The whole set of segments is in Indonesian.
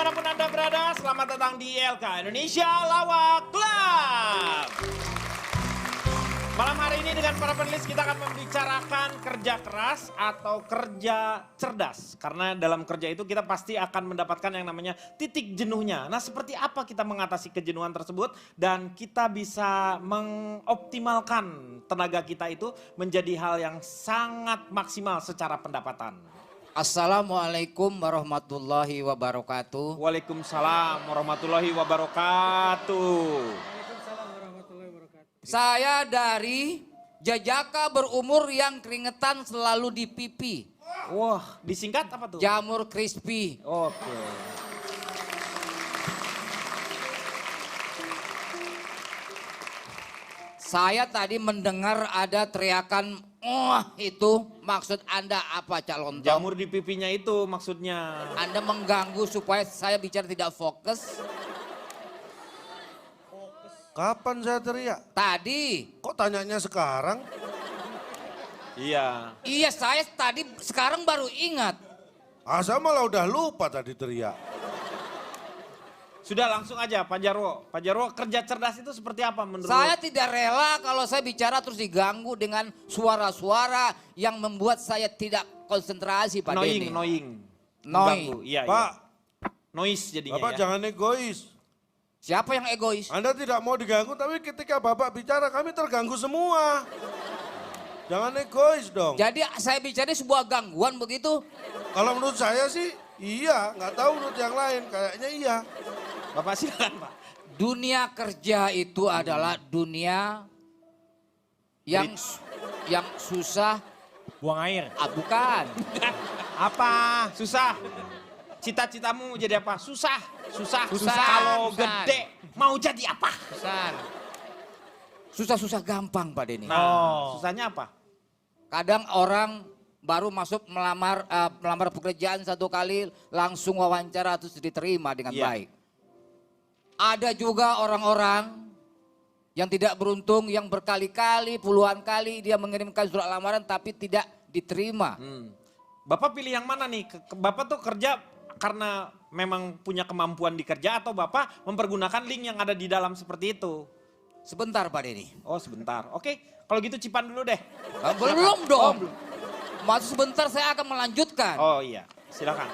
dimanapun Anda berada, selamat datang di LK Indonesia Lawak Club. Malam hari ini dengan para panelis kita akan membicarakan kerja keras atau kerja cerdas. Karena dalam kerja itu kita pasti akan mendapatkan yang namanya titik jenuhnya. Nah, seperti apa kita mengatasi kejenuhan tersebut dan kita bisa mengoptimalkan tenaga kita itu menjadi hal yang sangat maksimal secara pendapatan. Assalamualaikum warahmatullahi wabarakatuh. Waalaikumsalam warahmatullahi wabarakatuh. Saya dari jejaka berumur yang keringetan selalu di pipi. Wah, disingkat apa tuh? Jamur crispy. Oke. Saya tadi mendengar ada teriakan, wah itu maksud Anda apa Cak Lontong? Jamur di pipinya itu maksudnya. Anda mengganggu supaya saya bicara tidak fokus. Kapan saya teriak? Tadi. Kok tanyanya sekarang? Iya. Iya saya tadi sekarang baru ingat. Saya malah udah lupa tadi teriak. Sudah langsung aja Pak Jarwo. Pak Jarwo, kerja cerdas itu seperti apa menurut? Saya tidak rela kalau saya bicara terus diganggu dengan suara-suara yang membuat saya tidak konsentrasi Pak Denny. Annoying. Annoying. Mengganggu. Iya, Pak, iya. Noise jadinya Bapak ya. jangan egois. Siapa yang egois? Anda tidak mau diganggu, tapi ketika Bapak bicara kami terganggu semua. Jangan egois dong. Jadi saya bicara sebuah gangguan begitu? Kalau menurut saya sih iya, nggak tahu menurut yang lain. Kayaknya iya. Bapak silakan Pak. Dunia kerja itu adalah dunia yang susah. Buang air. Bukan. Apa? Susah. Cita-citamu mau jadi apa? Susah. Susah. Kalau Susah. gede mau jadi apa? Susah-susah gampang Pak Denny. Nah, susahnya apa? Kadang orang baru masuk melamar pekerjaan satu kali langsung wawancara terus diterima dengan Iya. baik. Ada juga orang-orang yang tidak beruntung yang berkali-kali puluhan kali dia mengirimkan surat lamaran tapi tidak diterima. Bapak pilih yang mana nih? Bapak tuh kerja karena memang punya kemampuan di kerja atau Bapak mempergunakan link yang ada di dalam seperti itu? Sebentar Pak Denny. Oh sebentar. Oke, kalau gitu Cipan dulu deh. Belum dong. Masih sebentar saya akan melanjutkan. Oh iya, silakan.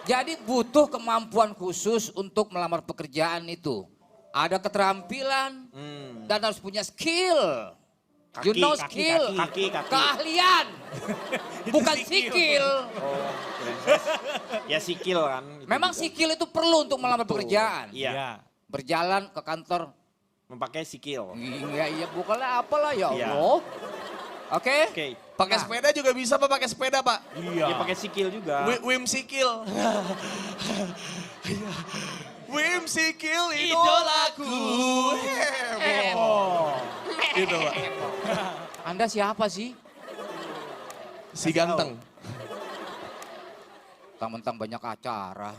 Jadi butuh kemampuan khusus untuk melamar pekerjaan itu. Ada keterampilan dan harus punya skill. You know skill, kaki. keahlian, bukan skill. Oh, ya sikil kan. itu Memang juga. skill itu perlu untuk melamar Betul. pekerjaan. Iya, Berjalan ke kantor, memakai sikil. iya bukanlah apalah ya Iya. Allah. Oke? Oke. Pakai sepeda juga bisa Pak, pakai sepeda Pak. Iya. Ya pakai sikil juga. Wim Sikil. Wim Sikil idolaku. Gitu Pak. Anda siapa sih? Si ganteng. Mentang-mentang banyak acara.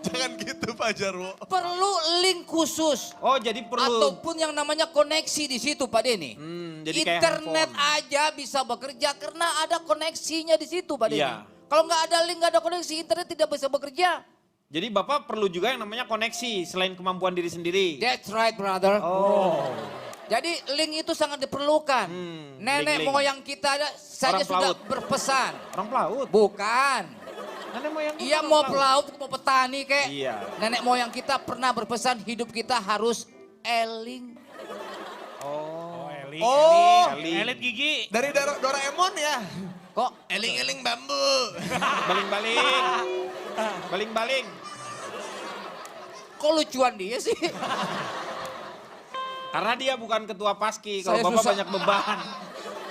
Jangan gitu Pak Jarwo. Perlu link khusus. Oh jadi perlu. Ataupun yang namanya koneksi di situ Pak Denny. Jadi kayak Internet handphone. aja bisa bekerja karena ada koneksinya di situ Pak Denny. Iya. Kalau nggak ada link, nggak ada koneksi, internet tidak bisa bekerja. Jadi Bapak perlu juga yang namanya koneksi selain kemampuan diri sendiri. That's right brother. Oh. Jadi link itu sangat diperlukan. Nenek link-link. moyang kita saja Orang sudah pelaut. berpesan. Orang pelaut. Bukan. Nenek moyang Iya mau pelaut, mau petani kek. Iya. Nenek moyang kita pernah berpesan hidup kita harus eling. Oh. Oh, Elit gigi. Dari Doraemon ya. Kok Eling-eling bambu. Baling-baling. Baling-baling. kok lucuan dia sih? Karena dia bukan ketua paski, kalau Saya Bapak susah. banyak beban.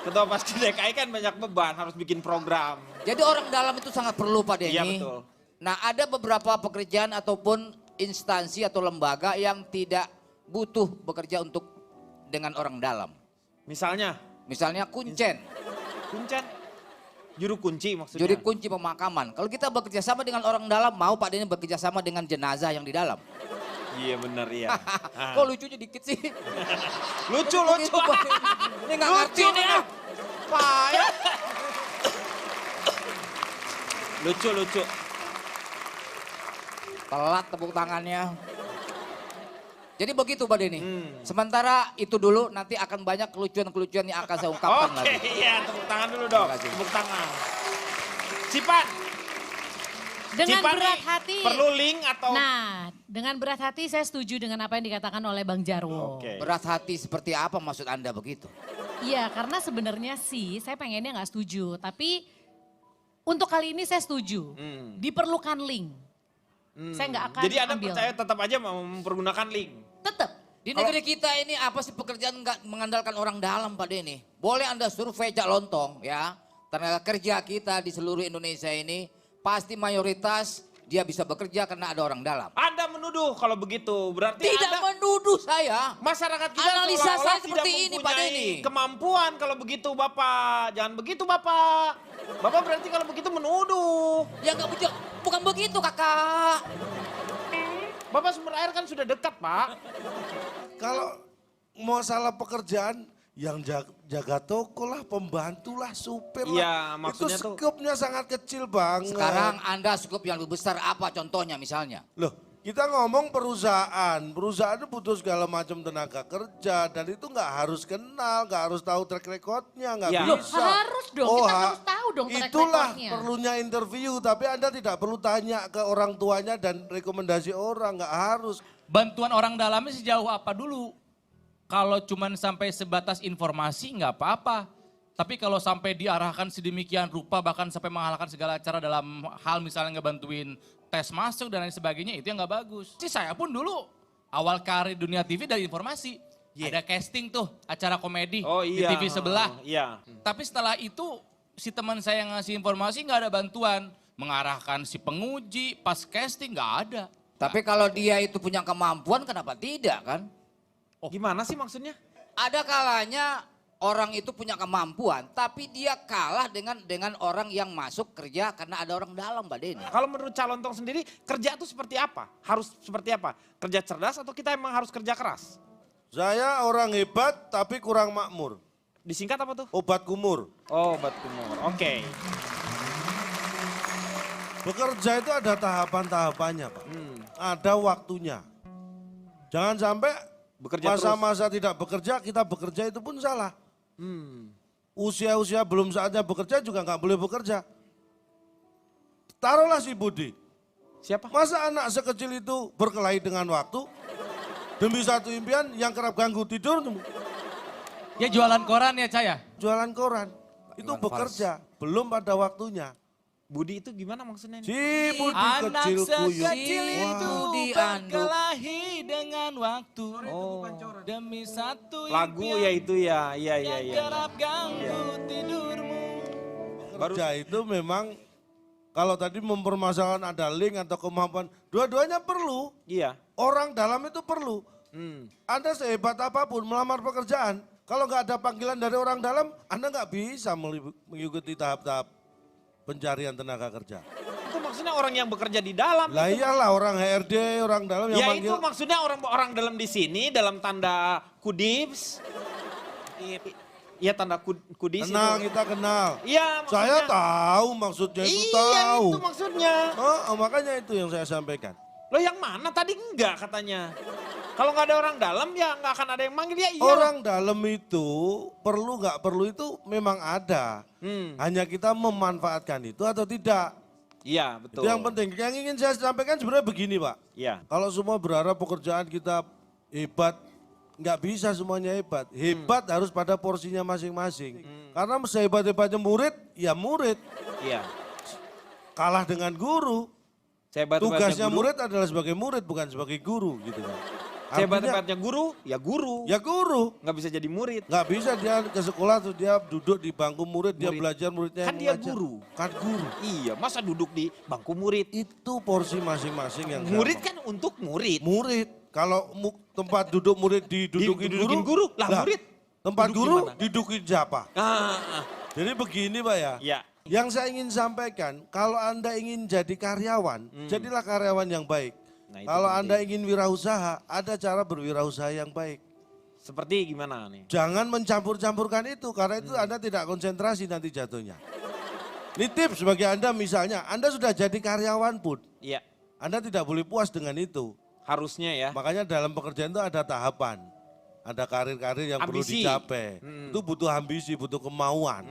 Ketua paski DKI kan banyak beban, harus bikin program. Jadi orang dalam itu sangat perlu Pak Denny. Iya betul. Nah ada beberapa pekerjaan ataupun instansi atau lembaga yang tidak butuh bekerja untuk dengan orang dalam. Misalnya, Misalnya kuncen, kuncen, juru kunci maksudnya. juri kunci pemakaman. Kalau kita bekerja sama dengan orang dalam, mau Pak Denny bekerja sama dengan jenazah yang di dalam. Iya benar iya. Kok lucunya dikit sih? Lucu. Begitu, Pak Denny. Ini nggak ngerti Lucu, nih ah. Payah. Lucu. Telat tepuk tangannya. Jadi begitu Pak Denny. Sementara itu dulu nanti akan banyak kelucuan-kelucuan yang akan saya ungkapkan Oke, lagi. iya tepuk tangan dulu dong. Terima kasih. Tepuk tangan. Cipan, Dengan Cipan berat nih, hati. perlu link atau? Nah, dengan berat hati saya setuju dengan apa yang dikatakan oleh Bang Jarwo. Oke. Berat hati seperti apa maksud Anda begitu? Iya, karena sebenarnya sih saya pengennya nggak setuju. Tapi untuk kali ini saya setuju. Diperlukan link. Saya nggak akan Jadi Anda ambil. percaya tetap aja mau mempergunakan link? Tetap. Di negeri kita ini apa sih pekerjaan nggak mengandalkan orang dalam Pak Denny? Boleh Anda survei Cak Lontong ya. Tenaga kerja kita di seluruh Indonesia ini pasti mayoritas dia bisa bekerja karena ada orang dalam. Anda menuduh kalau begitu, berarti Tidak Anda menuduh saya. masyarakat kita Analisa seolah-olah saya tidak seperti ini, Pak mempunyai Denny. kemampuan kalau begitu Bapak. Jangan begitu Bapak. Bapak berarti kalau begitu menuduh. Ya nggak bukan begitu kakak. Bapak sumber air kan sudah dekat Pak. Kalau masalah pekerjaan, yang jaga toko lah, pembantu lah, supir Iya, lah. maksudnya itu tuh- skupnya sangat kecil banget. Sekarang Anda skup yang lebih besar apa contohnya misalnya? Loh, kita ngomong perusahaan. Perusahaan itu butuh segala macam tenaga kerja. Dan itu nggak harus kenal, nggak harus tahu track recordnya, nggak Ya. Loh, bisa. harus dong, kita harus tahu dong track Itulah recordnya. perlunya interview, tapi Anda tidak perlu tanya ke orang tuanya dan rekomendasi orang, nggak harus. Bantuan orang dalamnya sejauh apa dulu? Kalau cuman sampai sebatas informasi nggak apa-apa. Tapi kalau sampai diarahkan sedemikian rupa bahkan sampai menghalalkan segala cara dalam hal misalnya ngebantuin tes masuk dan lain sebagainya itu yang nggak bagus. Sih saya pun dulu awal karir dunia TV dari informasi. Ada casting tuh acara komedi Oh di iya. TV sebelah. Iya. Tapi setelah itu si teman saya yang ngasih informasi nggak ada bantuan. Mengarahkan si penguji pas casting nggak ada. Tapi kalau dia itu punya kemampuan kenapa tidak kan? Gimana sih maksudnya? Ada kalanya orang itu punya kemampuan tapi dia kalah dengan orang yang masuk kerja karena ada orang dalam Mbak Denny. Kalau menurut Calontong sendiri kerja itu seperti apa? Harus seperti apa? Kerja cerdas atau kita emang harus kerja keras? Saya orang hebat tapi kurang makmur. Disingkat apa tuh? Obat kumur. Oh, obat kumur. Oke. Bekerja itu ada tahapan-tahapannya Pak. Ada waktunya. Jangan sampai Bekerja masa-masa tidak bekerja, kita bekerja itu pun salah. Usia-usia belum saatnya bekerja juga nggak boleh bekerja. Taruhlah si Budi. Siapa? Masa anak sekecil itu berkelahi dengan waktu demi satu impian yang kerap ganggu tidur, Ya jualan koran ya Caya? jualan koran. Itu Iwan bekerja, belum pada waktunya. Budi itu gimana maksudnya? Si Budi Anak kecil kuyuk. sekecil itu Wah. Dianduk. berkelahi dengan waktu. Oh. Demi satu Lagu impian ya itu ya. Iya, iya, yang iya. kerap ganggu tidurmu. Kerja itu memang kalau tadi mempermasalahkan ada link atau kemampuan, dua-duanya perlu. Iya. Orang dalam itu perlu. Hmm. Anda sehebat apapun melamar pekerjaan, kalau nggak ada panggilan dari orang dalam, Anda nggak bisa mengikuti tahap-tahap pencarian tenaga kerja. Itu maksudnya orang yang bekerja di dalam. Lah iyalah orang HRD, orang dalam yang Ya manggil. itu maksudnya orang dalam di sini dalam tanda kudibs. Iya tanda kudis Kenal, itu. kita kenal. Iya maksudnya. Saya tahu maksudnya itu Iya tahu. itu maksudnya. Oh, makanya itu yang saya sampaikan. Loh yang mana? Tadi enggak katanya. Kalau nggak ada orang dalam ya nggak akan ada yang manggil ya iya. Orang dalam itu perlu nggak perlu itu memang ada. Hanya kita memanfaatkan itu atau tidak. Iya betul. Itu yang penting. Yang ingin saya sampaikan sebenarnya begini Pak. Iya. Kalau semua berharap pekerjaan kita hebat, nggak bisa semuanya hebat. Hebat harus pada porsinya masing-masing. Karena sehebat-hebatnya murid, ya murid. Iya. Kalah dengan guru. Sehebat-hebatnya Tugasnya guru, murid adalah sebagai murid, bukan sebagai guru gitu kan. Artinya, sehebat-hebatnya guru, ya guru. ya guru. Nggak bisa jadi murid. Nggak bisa dia ke sekolah terus dia duduk di bangku murid, dia Murid. belajar muridnya Kan yang dia mengajar. guru. Kan guru. Iya, masa duduk di bangku murid? Itu porsi masing-masing yang Murid sama. kan untuk murid. Murid. Kalau tempat duduk murid didudukin Didudukin guru, lah murid. Tempat Duduk guru gimana? didudukin siapa? Ah, Jadi begini Pak ya. ya. Yang saya ingin sampaikan, kalau Anda ingin jadi karyawan, jadilah karyawan yang baik. Nah, itu Kalau penting. Anda ingin wirausaha, ada cara berwirausaha yang baik. Seperti gimana nih? Jangan mencampur-campurkan itu, karena itu Anda tidak konsentrasi nanti jatuhnya. Ini tips bagi Anda misalnya, Anda sudah jadi karyawan pun. Iya. Anda tidak boleh puas dengan itu. Harusnya ya. Makanya dalam pekerjaan itu ada tahapan. Ada karir-karir yang perlu Ambisi. dicapai. Itu butuh ambisi, butuh kemauan.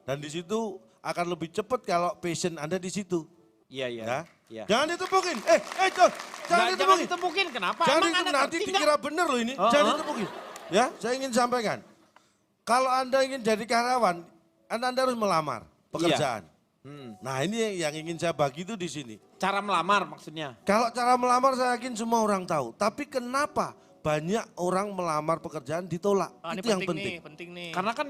Dan di situ akan lebih cepat kalau passion Anda di situ. Iya, iya. Ya. Iya. Jangan ditepukin. Jangan Jangan ditepukin. ditepukin, kenapa? Jangan Emang itu Anda nanti ngerti dikira benar loh ini. Oh, Jangan oh. ditepukin. Ya, saya ingin sampaikan. Kalau Anda ingin jadi karyawan, Anda harus melamar pekerjaan. Nah ini yang ingin saya bagi itu di sini. Cara melamar maksudnya. Kalau cara melamar saya yakin semua orang tahu. Tapi kenapa banyak orang melamar pekerjaan ditolak? Ini Itu yang penting penting. nih. Karena kan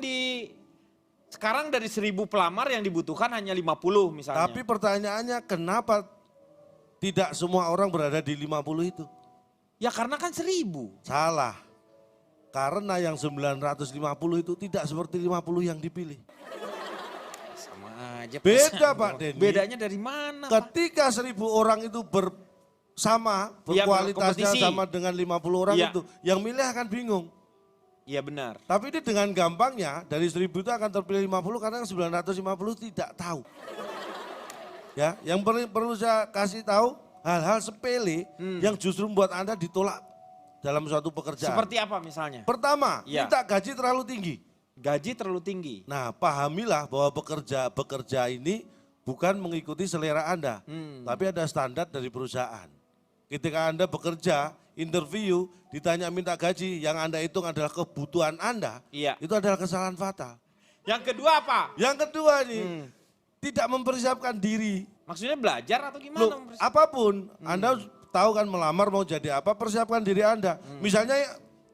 sekarang dari 1000 pelamar yang dibutuhkan hanya 50 misalnya. Tapi pertanyaannya kenapa tidak semua orang berada di 50 itu? Ya karena kan 1000. Salah. Karena yang 950 itu tidak seperti 50 yang dipilih. Sama aja. Beda Pak Denny. Bedanya dari mana? Pak? Ketika 1000 orang itu bersama, Iya, berkualitasnya berkompetisi. sama dengan 50 orang Iya. itu, yang milih akan bingung. Iya benar. Tapi ini dengan gampangnya dari 1000 itu akan terpilih 50 karena yang 950 tidak tahu. Ya, yang perlu saya kasih tahu hal-hal sepele yang justru membuat Anda ditolak dalam suatu pekerjaan. Seperti apa misalnya? Pertama, Iya. minta gaji terlalu tinggi. Gaji terlalu tinggi. Nah, pahamilah bahwa bekerja ini bukan mengikuti selera Anda, tapi ada standar dari perusahaan. Ketika Anda bekerja, interview, ditanya minta gaji, yang Anda hitung adalah kebutuhan Anda, Iya. itu adalah kesalahan fatal. Yang kedua apa? Yang kedua nih, tidak mempersiapkan diri. Maksudnya belajar atau gimana? Loh, apapun, Anda tahu kan melamar mau jadi apa, persiapkan diri Anda. Misalnya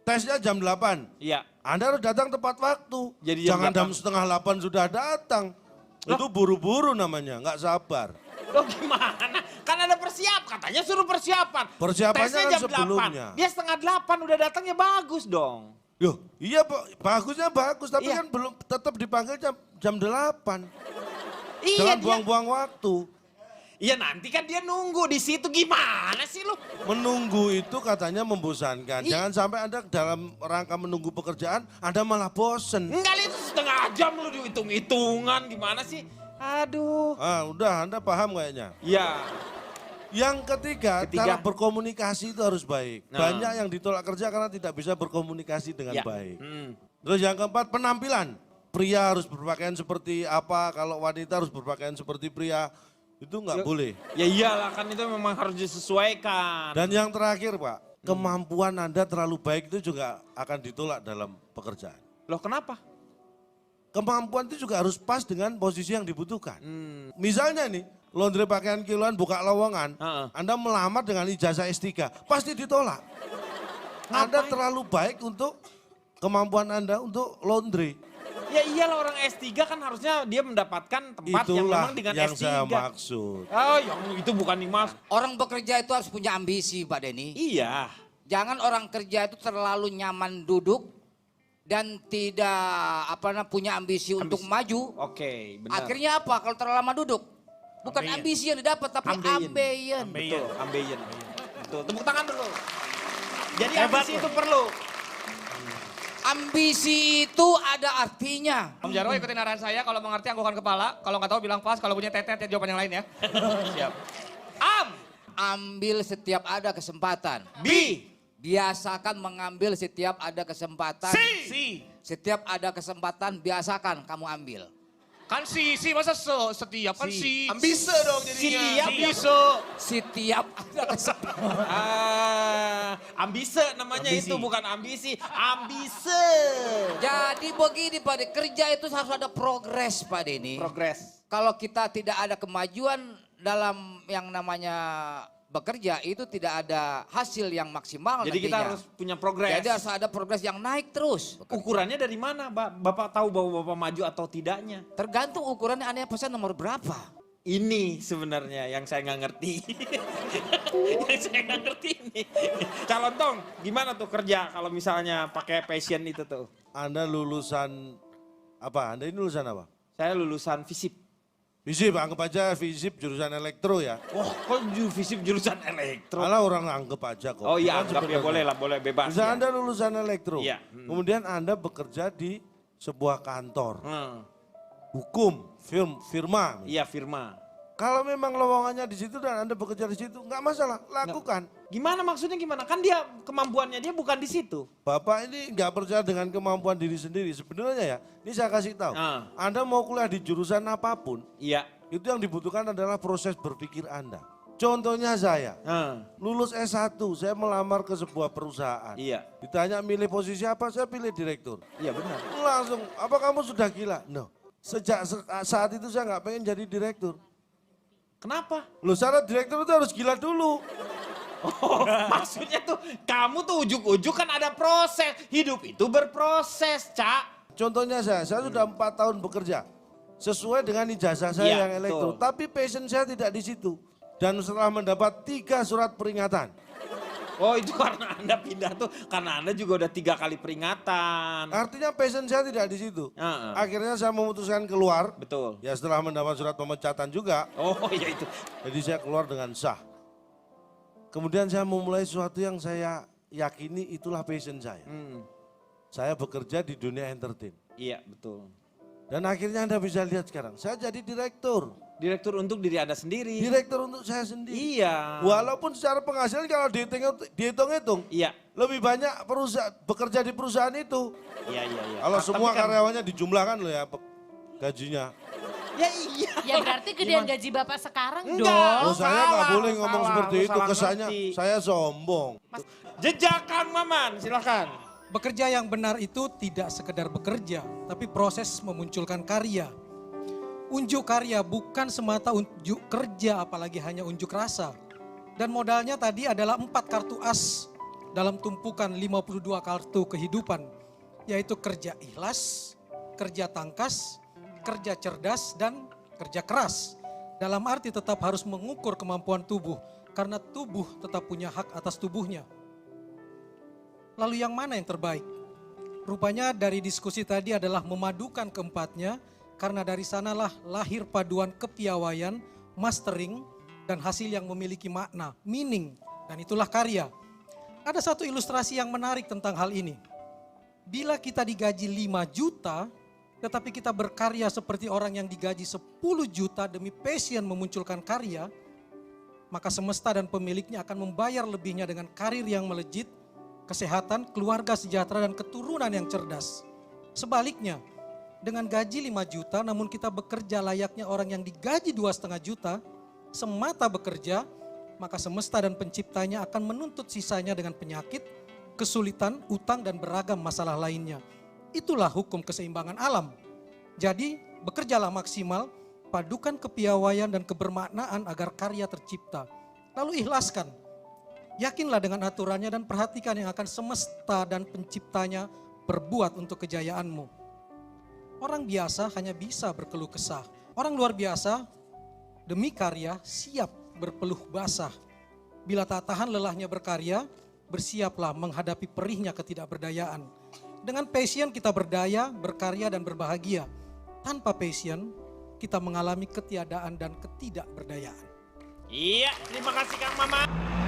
tesnya jam 8, Iya. Anda harus datang tepat waktu. Jadi jam Jangan jam 8. setengah 8 sudah datang. Itu buru-buru namanya, nggak sabar. Loh gimana? Kan ada katanya suruh persiapan. Persiapannya Tesnya kan jam sebelumnya. 8. Dia setengah 8 udah datangnya bagus dong. Loh, iya Pak, bagusnya bagus, tapi Iya. kan belum tetap dipanggil jam 8. Iya Jangan dia. buang-buang waktu. Iya nanti kan dia nunggu di situ gimana sih lu? Menunggu itu katanya membosankan. Jangan sampai Anda dalam rangka menunggu pekerjaan, Anda malah bosen. Enggak itu setengah jam lu dihitung-hitungan gimana sih? Aduh. Udah Anda paham kayaknya. Ya. Yang ketiga, Ketiga. cara berkomunikasi itu harus baik. Nah. Banyak yang ditolak kerja karena tidak bisa berkomunikasi dengan Ya. baik. Hmm. Terus yang keempat, penampilan. Pria harus berpakaian seperti apa, kalau wanita harus berpakaian seperti pria. Itu nggak boleh. Ya iyalah kan itu memang harus disesuaikan. Dan yang terakhir Pak, kemampuan Anda terlalu baik itu juga akan ditolak dalam pekerjaan. Loh kenapa? Kemampuan itu juga harus pas dengan posisi yang dibutuhkan. Hmm. Misalnya nih, laundry pakaian kiloan buka lowongan, Heeh. Anda melamar dengan ijazah S3, pasti ditolak. Anda terlalu baik untuk kemampuan Anda untuk laundry. Ya iyalah orang S3 kan harusnya dia mendapatkan tempat yang Itulah memang dengan yang S3. saya maksud. Oh yang itu bukan dimaksud. Orang bekerja itu harus punya ambisi Pak Denny. Iya. Jangan orang kerja itu terlalu nyaman duduk dan tidak punya ambisi untuk maju. Oke benar. Akhirnya apa kalau terlalu lama duduk? Bukan ambisi yang didapat tapi ambeien. Betul, ambeien. Betul, tepuk tangan dulu. Jadi ambisi itu perlu. Ambisi itu ada artinya. Om Jarwo ikutin arahan saya, kalau mengerti anggukan kepala, kalau nggak tahu bilang pas, kalau punya tetet ya jawaban yang lain ya. Siap. Ambil setiap ada kesempatan. B. Biasakan mengambil setiap ada kesempatan. Si. Setiap ada kesempatan biasakan kamu ambil. Kan si masa setiap kan si. Ambise dong jadinya. Setiap ya. Setiap ada kesempatan. Ambise namanya itu bukan ambisi, ambise. Jadi begini Pak Denny, kerja itu harus ada progres Pak Denny. Progres. Kalau kita tidak ada kemajuan dalam yang namanya bekerja itu tidak ada hasil yang maksimal Jadi kita nantinya. harus punya progres. Jadi harus ada progres yang naik terus. Ukurannya dari mana, Bapak tahu bahwa Bapak maju atau tidaknya? Tergantung ukurannya Anda pesan nomor berapa. Ini sebenarnya yang saya nggak ngerti. Yang saya nggak ngerti ini. Calon Tong, gimana tuh kerja kalau misalnya pakai passion itu tuh? Anda lulusan apa? Anda ini lulusan apa? Saya lulusan FISIP. FISIP, anggap aja FISIP jurusan elektro ya. Wah, kok FISIP jurusan elektro? Malah orang anggap aja kok. Oh iya, Bukan anggap ya sebenarnya. boleh lah, boleh bebas. Misalnya Ya. Anda lulusan elektro, Iya. kemudian Anda bekerja di sebuah kantor, Hmm. hukum, firma. Iya, firma. Kalau memang lowongannya di situ dan Anda bekerja di situ, nggak masalah, lakukan. Gimana maksudnya gimana? Kan dia kemampuannya dia bukan di situ. Bapak ini nggak percaya dengan kemampuan diri sendiri. Sebenarnya ya, ini saya kasih tahu. Ah. Anda mau kuliah di jurusan apapun, Iya. itu yang dibutuhkan adalah proses berpikir Anda. Contohnya saya, lulus S1, saya melamar ke sebuah perusahaan. Iya. Ditanya milih posisi apa, saya pilih direktur. Iya benar. Langsung, apa kamu sudah gila? No. Sejak saat itu saya nggak pengen jadi direktur. Kenapa? Loh, syarat direktur itu harus gila dulu. Oh, maksudnya tuh kamu tuh ujuk-ujuk kan ada proses. Hidup itu berproses, Cak. Contohnya saya sudah 4 tahun bekerja. Sesuai dengan ijazah saya Iya, yang elektro. betul. Tapi passion saya tidak di situ. Dan setelah mendapat 3 surat peringatan. Oh itu karena Anda pindah tuh, karena Anda juga udah 3 kali peringatan. Artinya passion saya tidak di situ. Heeh. Akhirnya saya memutuskan keluar. Betul. Ya setelah mendapat surat pemecatan juga. Oh iya itu. Jadi saya keluar dengan sah. Kemudian saya memulai sesuatu yang saya yakini itulah passion saya. Saya bekerja di dunia entertain. Iya betul. Dan akhirnya Anda bisa lihat sekarang, saya jadi direktur. Direktur untuk diri Anda sendiri. Direktur untuk saya sendiri. Iya. Walaupun secara penghasilan kalau dihitung-hitung, Iya. lebih banyak perusahaan bekerja di perusahaan itu. Iya iya iya. Kalau Tapi semua kan- karyawannya dijumlahkan loh ya gajinya. Ya iya. Ya berarti gedean gaji Bapak sekarang Enggak. dong. Oh, saya nggak salah, boleh ngomong salah, seperti lu itu, salah kesannya ngerti. saya sombong. Jejak Kang Maman, silakan. Bekerja yang benar itu tidak sekedar bekerja, tapi proses memunculkan karya. Unjuk karya bukan semata unjuk kerja, apalagi hanya unjuk rasa. Dan modalnya tadi adalah 4 kartu as dalam tumpukan 52 kartu kehidupan, yaitu kerja ikhlas, kerja tangkas, kerja cerdas, dan kerja keras. Dalam arti tetap harus mengukur kemampuan tubuh, karena tubuh tetap punya hak atas tubuhnya. Lalu yang mana yang terbaik? Rupanya dari diskusi tadi adalah memadukan keempatnya, karena dari sanalah lahir paduan kepiawaian, mastering, dan hasil yang memiliki makna, meaning, dan itulah karya. Ada satu ilustrasi yang menarik tentang hal ini. Bila kita digaji 5 juta, tetapi kita berkarya seperti orang yang digaji 10 juta demi passion memunculkan karya, maka semesta dan pemiliknya akan membayar lebihnya dengan karir yang melejit, kesehatan, keluarga sejahtera, dan keturunan yang cerdas. Sebaliknya, dengan gaji 5 juta namun kita bekerja layaknya orang yang digaji 2,5 juta, semata bekerja, maka semesta dan penciptanya akan menuntut sisanya dengan penyakit, kesulitan, utang, dan beragam masalah lainnya. Itulah hukum keseimbangan alam. Jadi, bekerjalah maksimal, padukan kepiawaian dan kebermaknaan agar karya tercipta. Lalu ikhlaskan. Yakinlah dengan aturannya dan perhatikan yang akan semesta dan penciptanya berbuat untuk kejayaanmu. Orang biasa hanya bisa berkeluh kesah. Orang luar biasa demi karya siap berpeluh basah. Bila tak tahan lelahnya berkarya, bersiaplah menghadapi perihnya ketidakberdayaan. Dengan passion kita berdaya, berkarya, dan berbahagia. Tanpa passion kita mengalami ketiadaan dan ketidakberdayaan. Iya, terima kasih Kang Maman.